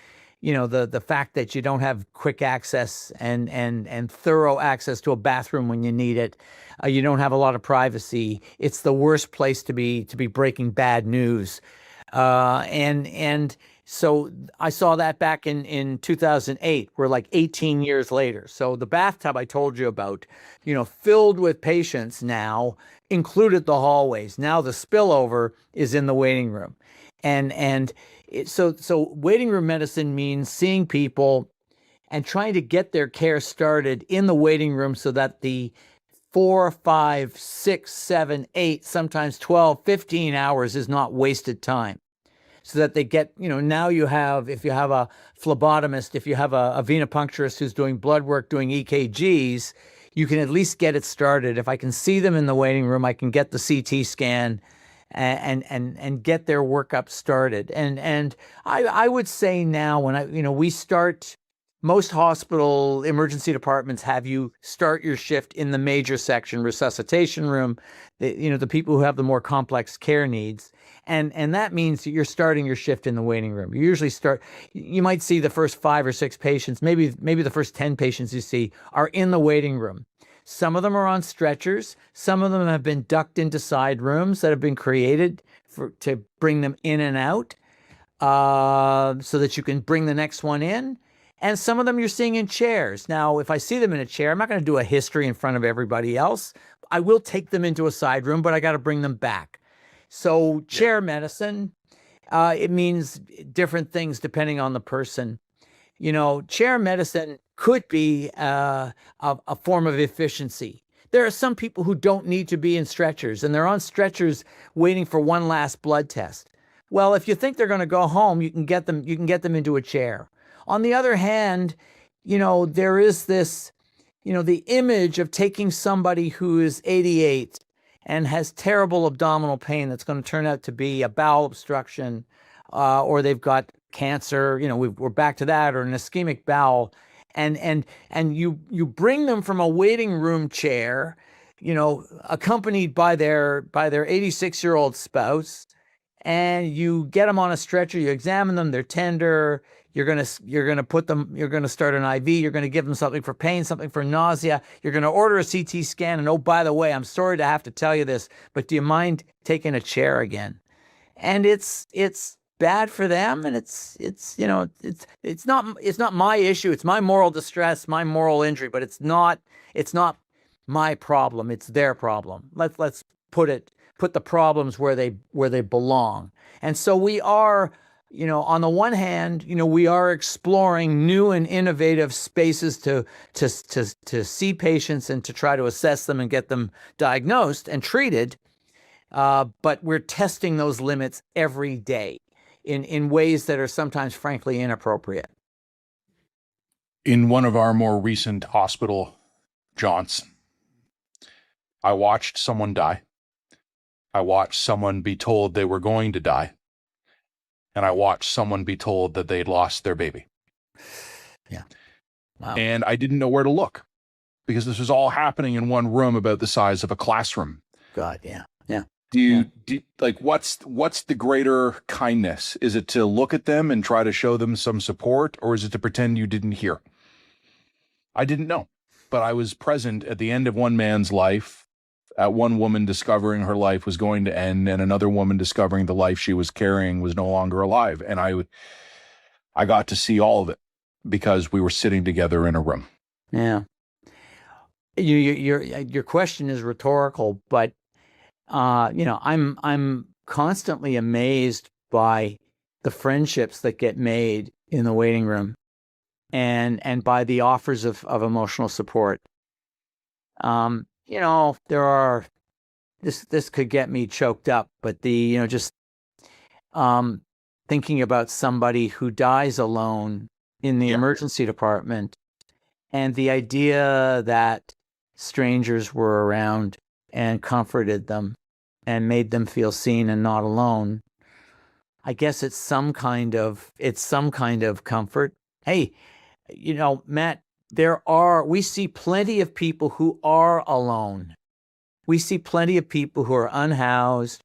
the fact that you don't have quick access and thorough access to a bathroom when you need it. You don't have a lot of privacy. It's the worst place to be breaking bad news. And so I saw that back in 2008. We're like 18 years later. So the bathtub I told you about, filled with patients now, included the hallways. Now the spillover is in the waiting room. So waiting room medicine means seeing people and trying to get their care started in the waiting room so that the 4, 5, 6, 7, 8, sometimes 12, 15 hours is not wasted time. So that they get, now if you have a phlebotomist, if you have a venipuncturist who's doing blood work, doing EKGs, you can at least get it started. If I can see them in the waiting room, I can get the CT scan and get their workup started. And I would say now when we start, most hospital emergency departments have you start your shift in the major section, resuscitation room, the people who have the more complex care needs. And that means that you're starting your shift in the waiting room. You might see the first 5 or 6 patients, maybe the first 10 patients you see are in the waiting room. Some of them are on stretchers. Some of them have been ducked into side rooms that have been created to bring them in and out, so that you can bring the next one in. And some of them you're seeing in chairs. Now, if I see them in a chair, I'm not going to do a history in front of everybody else. I will take them into a side room, but I got to bring them back. So chair medicine, it means different things depending on the person. Chair medicine could be a form of efficiency. There are some people who don't need to be in stretchers, and they're on stretchers waiting for one last blood test. Well, if you think they're going to go home, you can get them into a chair. On the other hand, there is this, the image of taking somebody who is 88 and has terrible abdominal pain that's going to turn out to be a bowel obstruction, or they've got cancer, we're back to that, or an ischemic bowel, and you bring them from a waiting room chair, accompanied by their 86-year-old spouse, and you get them on a stretcher, you examine them, they're tender, you're going to start an IV, you're going to give them something for pain, something for nausea, you're going to order a CT scan, and oh, by the way, I'm sorry to have to tell you this, but do you mind taking a chair again? And it's bad for them, and it's not my issue, it's my moral distress, my moral injury, but it's not my problem, it's their problem. Let's put the problems where they belong. And so we are, on the one hand, we are exploring new and innovative spaces to see patients and to try to assess them and get them diagnosed and treated. But we're testing those limits every day in ways that are sometimes, frankly, inappropriate. In one of our more recent hospital jaunts, I watched someone die. I watched someone be told they were going to die. And I watched someone be told that they'd lost their baby. Yeah. Wow. And I didn't know where to look because this was all happening in one room about the size of a classroom. God, yeah. Yeah. What's the greater kindness? Is it to look at them and try to show them some support, or is it to pretend you didn't hear? I didn't know, but I was present at the end of one man's life, at one woman discovering her life was going to end, and another woman discovering the life she was carrying was no longer alive. And I I got to see all of it because we were sitting together in a room. Yeah. Your question is rhetorical, but I'm constantly amazed by the friendships that get made in the waiting room, and by the offers of emotional support. There are this could get me choked up, but just thinking about somebody who dies alone in the emergency department, and the idea that strangers were around and comforted them and made them feel seen and not alone. I guess it's some kind of comfort. Hey, Matt, we see plenty of people who are alone. We see plenty of people who are unhoused,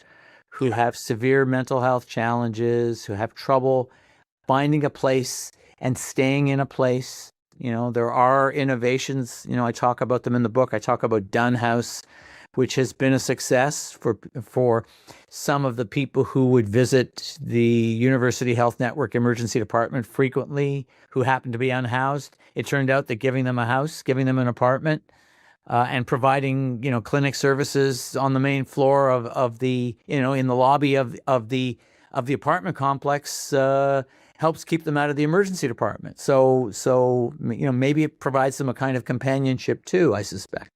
who have severe mental health challenges, who have trouble finding a place and staying in a place. There are innovations. I talk about them in the book. I talk about Dunn House, which has been a success for some of the people who would visit the University Health Network emergency department frequently, who happen to be unhoused. It turned out that giving them a house, giving them an apartment, and providing clinic services on the main floor of the in the lobby of the apartment complex helps keep them out of the emergency department. So maybe it provides them a kind of companionship too, I suspect.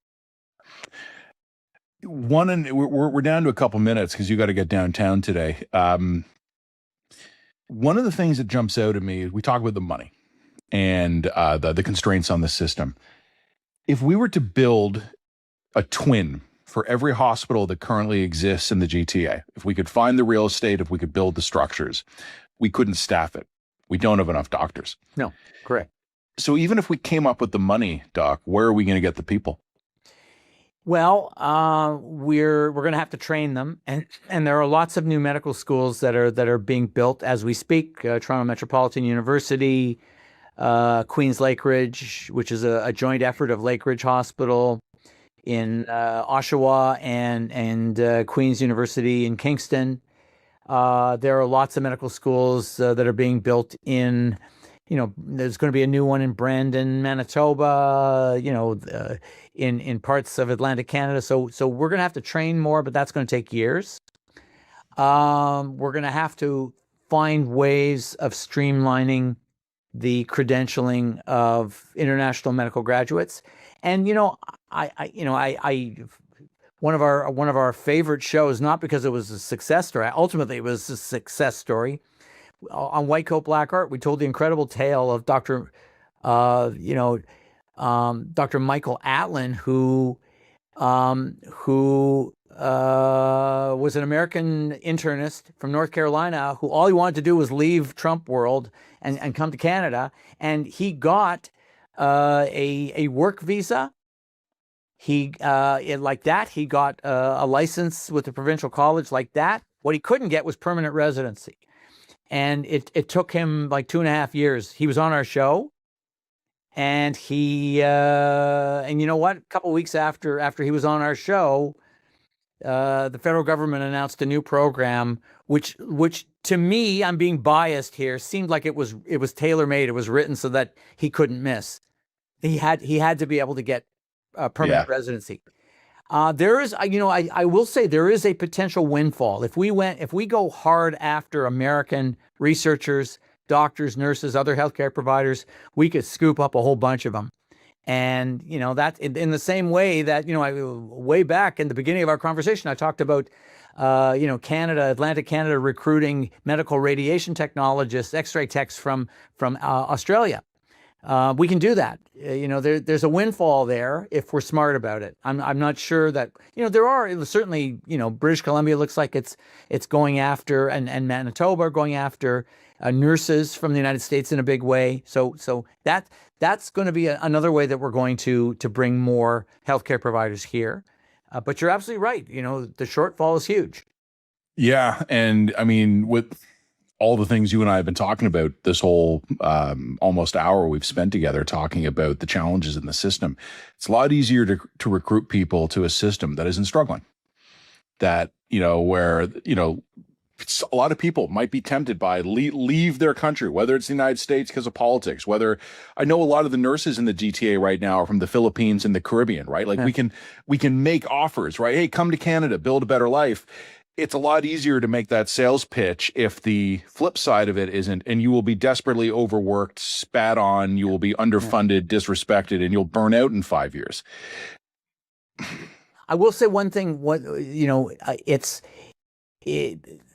We're down to a couple minutes because you got to get downtown today. One of the things that jumps out at me, we talk about the money and the constraints on the system. If we were to build a twin for every hospital that currently exists in the GTA, if we could find the real estate, if we could build the structures, we couldn't staff it. We don't have enough doctors. No, correct. So even if we came up with the money, Doc, where are we going to get the people? Well, we're going to have to train them, and there are lots of new medical schools that are being built as we speak. Toronto Metropolitan University, Queen's Lakeridge, which is a joint effort of Lakeridge Hospital in Oshawa and Queen's University in Kingston. There are lots of medical schools that are being built in, there's going to be a new one in Brandon, Manitoba, in parts of Atlantic Canada. So we're going to have to train more, but that's going to take years. We're going to have to find ways of streamlining the credentialing of international medical graduates. And, one of our favorite shows, not because it was a success story. Ultimately, it was a success story. On White Coat Black Art, we told the incredible tale of Dr. Michael Atlin, who was an American internist from North Carolina, who all he wanted to do was leave Trump world and come to Canada, and he got a work visa. He like that. He got a license with the provincial college like that. What he couldn't get was permanent residency, and it took him like 2.5 years. He was on our show, and and you know what? A couple of weeks after he was on our show, the federal government announced a new program, which to me, I'm being biased here, seemed like it was tailor-made. It was written so that he couldn't miss. He had to be able to get permanent residency. There is, I will say there is a potential windfall if we go hard after American researchers, doctors, nurses, other healthcare providers. We could scoop up a whole bunch of them. And, that in the same way that, way back in the beginning of our conversation, I talked about, Atlantic Canada recruiting medical radiation technologists, X-ray techs from Australia. We can do that. There's a windfall there if we're smart about it. I'm not sure that, there are certainly, British Columbia looks like it's going after, and Manitoba are going after nurses from the United States in a big way. So that's going to be another way that we're going to bring more healthcare providers here. But you're absolutely right. The shortfall is huge. Yeah. And I mean, with all the things you and I have been talking about this whole almost hour we've spent together talking about the challenges in the system, it's a lot easier to recruit people to a system that isn't struggling. That, where, a lot of people might be tempted by leave their country, whether it's the United States because of politics, whether I know a lot of the nurses in the GTA right now are from the Philippines and the Caribbean, right? Like we can make offers, right? Hey, come to Canada, build a better life. It's a lot easier to make that sales pitch if the flip side of it isn't, and you will be desperately overworked, spat on, you will be underfunded, disrespected, and you'll burn out in 5 years. I will say one thing,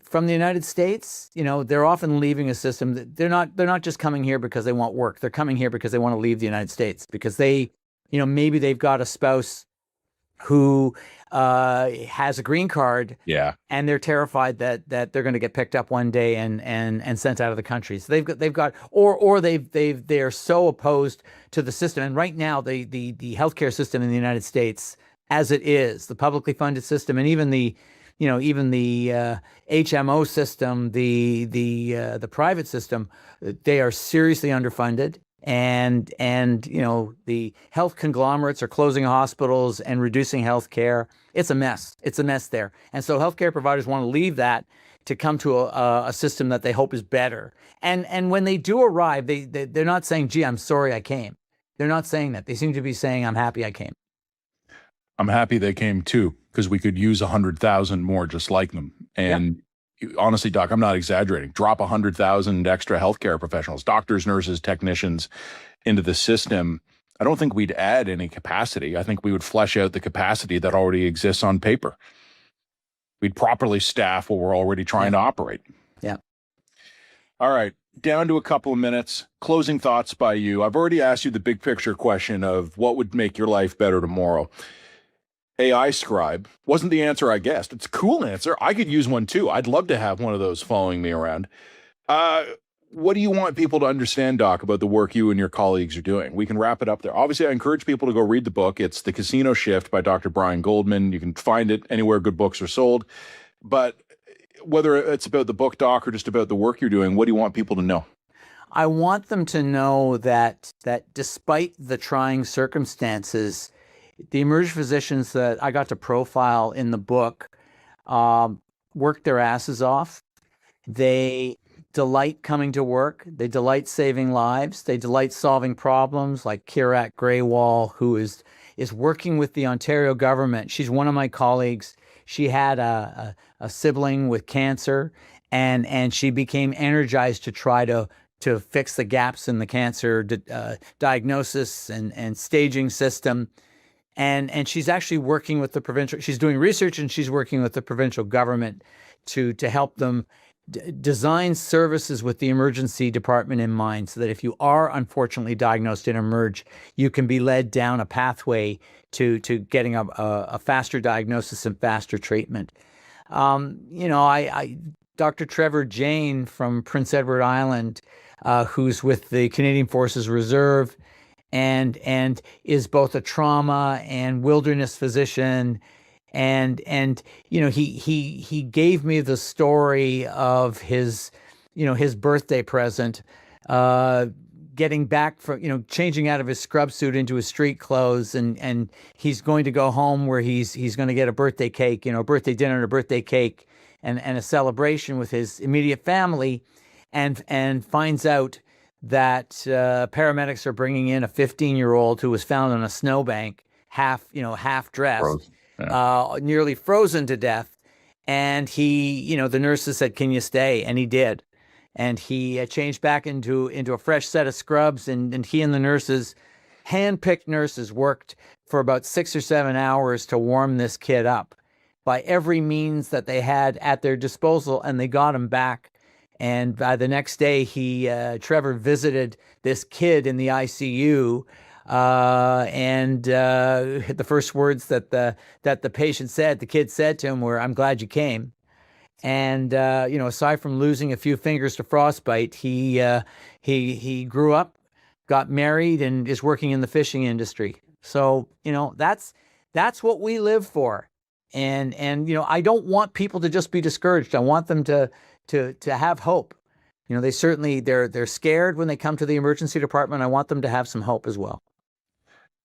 from the United States, they're often leaving a system that they're not just coming here because they want work. They're coming here because they want to leave the United States because maybe they've got a spouse who has a green card, and they're terrified that they're going to get picked up one day and sent out of the country. So they are so opposed to the system. And right now, the healthcare system in the United States, as it is, the publicly funded system, and even the HMO system, the private system, they are seriously underfunded. And the health conglomerates are closing hospitals and reducing health care. It's a mess. It's a mess there. And so healthcare providers want to leave that to come to a system that they hope is better. And when they do arrive, they're not saying, gee, I'm sorry I came. They're not saying that. They seem to be saying, I'm happy I came. I'm happy they came too, because we could use 100,000 more just like them. And honestly, Doc, I'm not exaggerating. Drop 100,000 extra healthcare professionals, doctors, nurses, technicians into the system. I don't think we'd add any capacity. I think we would flesh out the capacity that already exists on paper. We'd properly staff what we're already trying to operate. Yeah. All right. Down to a couple of minutes. Closing thoughts by you. I've already asked you the big picture question of what would make your life better tomorrow. AI scribe wasn't the answer I guessed. It's a cool answer. I could use one too. I'd love to have one of those following me around. What do you want people to understand, Doc, about the work you and your colleagues are doing? We can wrap it up there. Obviously, I encourage people to go read the book. It's The Casino Shift by Dr. Brian Goldman. You can find it anywhere good books are sold. But whether it's about the book, Doc, or just about the work you're doing, what do you want people to know? I want them to know that despite the trying circumstances, the emergency physicians that I got to profile in the book work their asses off. They delight coming to work. They delight saving lives. They delight solving problems, like Kirat Graywall, who is working with the Ontario government. She's one of my colleagues. She had a sibling with cancer, and she became energized to try to fix the gaps in the cancer diagnosis and staging system. And she's actually working with the provincial, she's doing research, and she's working with the provincial government to help them design services with the emergency department in mind, so that if you are unfortunately diagnosed in emerge, you can be led down a pathway to getting a faster diagnosis and faster treatment. Dr. Trevor Jane from Prince Edward Island, who's with the Canadian Forces Reserve, and is both a trauma and wilderness physician. And he gave me the story of his birthday present, getting back from, changing out of his scrub suit into his street clothes. And he's going to go home where he's going to get a birthday cake, a birthday dinner and a birthday cake and a celebration with his immediate family, and finds out that paramedics are bringing in a 15-year-old who was found on a snowbank, half dressed, nearly frozen to death. And the nurses said, "Can you stay?" And he did. And he changed back into a fresh set of scrubs. And he and the nurses, hand-picked nurses, worked for about 6 or 7 hours to warm this kid up by every means that they had at their disposal. And they got him back. And by the next day, Trevor visited this kid in the ICU, and the first words that the kid said to him were, "I'm glad you came." And aside from losing a few fingers to frostbite, he grew up, got married, and is working in the fishing industry. So that's what we live for. And I don't want people to just be discouraged. I want them to have hope. They're scared when they come to the emergency department. I want them to have some hope as well.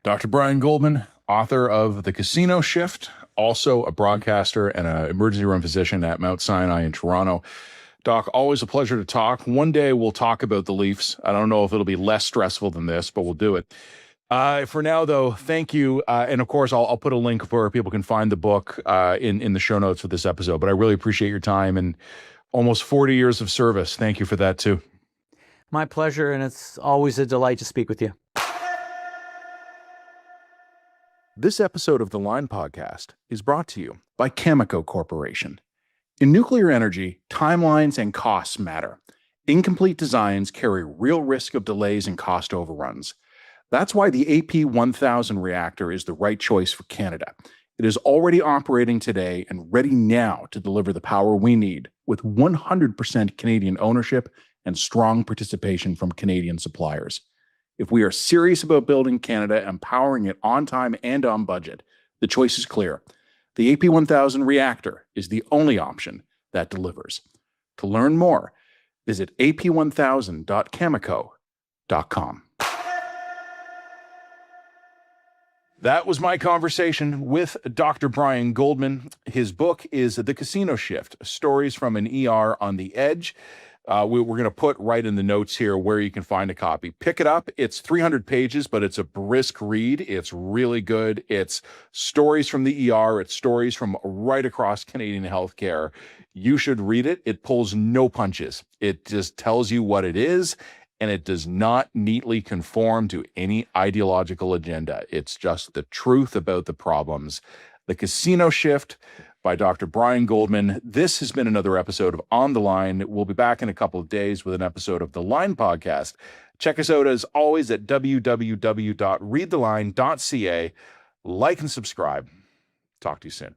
Dr. Brian Goldman, author of The Casino Shift, also a broadcaster and an emergency room physician at Mount Sinai in Toronto. Doc, always a pleasure to talk. One day we'll talk about the Leafs. I don't know if it'll be less stressful than this, but we'll do it. For now, though, thank you. And of course, I'll put a link where people can find the book in the show notes for this episode. But I really appreciate your time and almost 40 years of service. Thank you for that, too. My pleasure, and it's always a delight to speak with you. This episode of the Line Podcast is brought to you by Cameco Corporation. In nuclear energy, timelines and costs matter. Incomplete designs carry real risk of delays and cost overruns. That's why the AP1000 reactor is the right choice for Canada. It is already operating today and ready now to deliver the power we need with 100% Canadian ownership and strong participation from Canadian suppliers. If we are serious about building Canada and powering it on time and on budget, the choice is clear. The AP1000 reactor is the only option that delivers. To learn more, visit ap1000.cameco.com. That was my conversation with Dr. Brian Goldman. His book is The Casino Shift, Stories from an ER on the Edge. We're going to put right in the notes here where you can find a copy. Pick it up. It's 300 pages, but it's a brisk read. It's really good. It's stories from the ER. It's stories from right across Canadian healthcare. You should read it. It pulls no punches. It just tells you what it is, and it does not neatly conform to any ideological agenda. It's just the truth about the problems. The Casino Shift by Dr. Brian Goldman. This has been another episode of On the Line. We'll be back in a couple of days with an episode of The Line Podcast. Check us out as always at www.readtheline.ca. Like and subscribe. Talk to you soon.